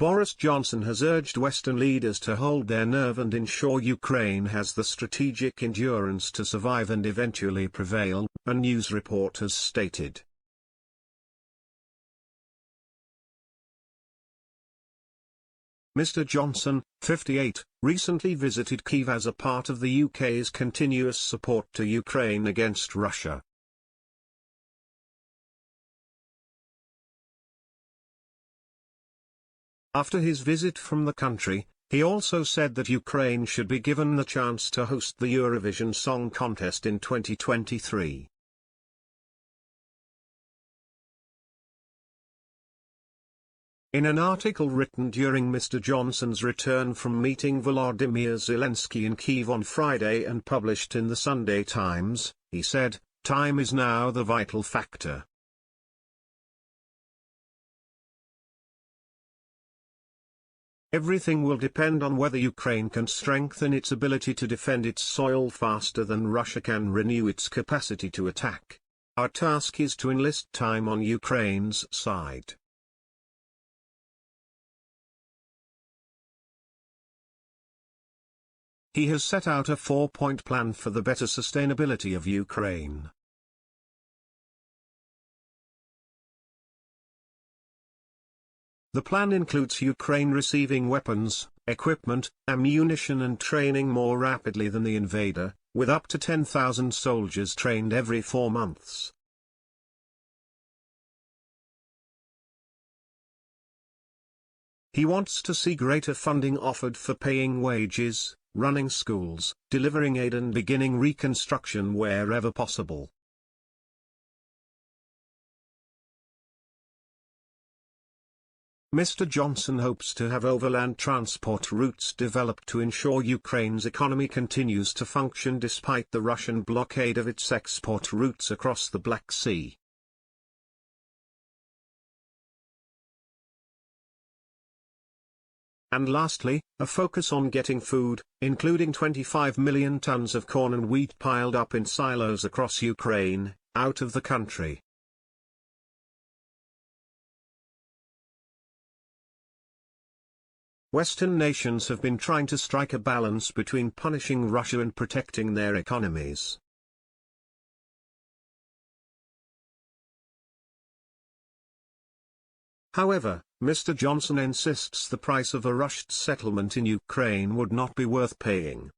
Boris Johnson has urged Western leaders to hold their nerve and ensure Ukraine has the strategic endurance to survive and eventually prevail, a news report has stated. Mr. Johnson, 58, recently visited Kyiv as a part of the UK's continuous support to Ukraine against Russia. After his visit from the country, he also said that Ukraine should be given the chance to host the Eurovision Song Contest in 2023. In an article written during Mr. Johnson's return from meeting Volodymyr Zelensky in Kyiv on Friday and published in the Sunday Times, he said, "Time is now the vital factor. Everything will depend on whether Ukraine can strengthen its ability to defend its soil faster than Russia can renew its capacity to attack. Our task is to enlist time on Ukraine's side." He has set out a 4-point plan for the better sustainability of Ukraine. The plan includes Ukraine receiving weapons, equipment, ammunition and training more rapidly than the invader, with up to 10,000 soldiers trained every 4 months. He wants to see greater funding offered for paying wages, running schools, delivering aid and beginning reconstruction wherever possible. Mr. Johnson hopes to have overland transport routes developed to ensure Ukraine's economy continues to function despite the Russian blockade of its export routes across the Black Sea. And lastly, a focus on getting food, including 25 million tons of corn and wheat piled up in silos across Ukraine, out of the country. Western nations have been trying to strike a balance between punishing Russia and protecting their economies. However, Mr. Johnson insists the price of a rushed settlement in Ukraine would not be worth paying.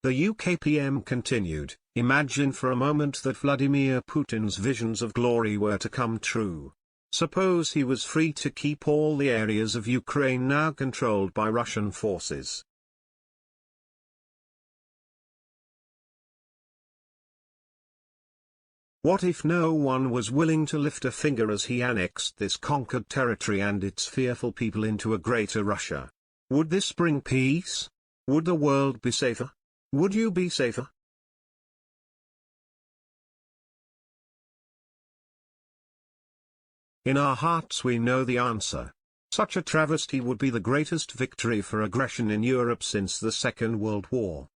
The UK PM continued, "Imagine for a moment that Vladimir Putin's visions of glory were to come true. Suppose he was free to keep all the areas of Ukraine now controlled by Russian forces. What if no one was willing to lift a finger as he annexed this conquered territory and its fearful people into a greater Russia? Would this bring peace? Would the world be safer? Would you be safer?" In our hearts we know the answer. Such a travesty would be the greatest victory for aggression in Europe since the Second World War.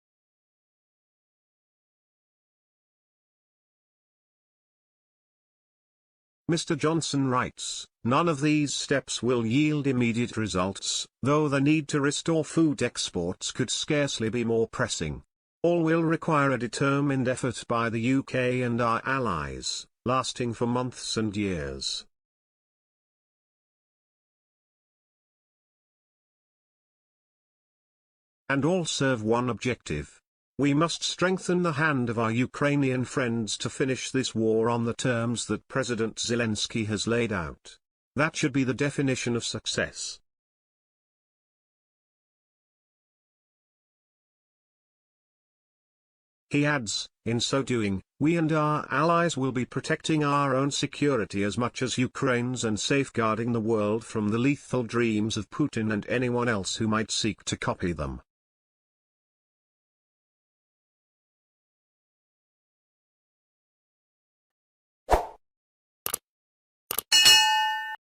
Mr. Johnson writes, "None of these steps will yield immediate results, though the need to restore food exports could scarcely be more pressing. All will require a determined effort by the UK and our allies, lasting for months and years. And all serve one objective. We must strengthen the hand of our Ukrainian friends to finish this war on the terms that President Zelensky has laid out. That should be the definition of success." He adds, "In so doing, we and our allies will be protecting our own security as much as Ukraine's and safeguarding the world from the lethal dreams of Putin and anyone else who might seek to copy them."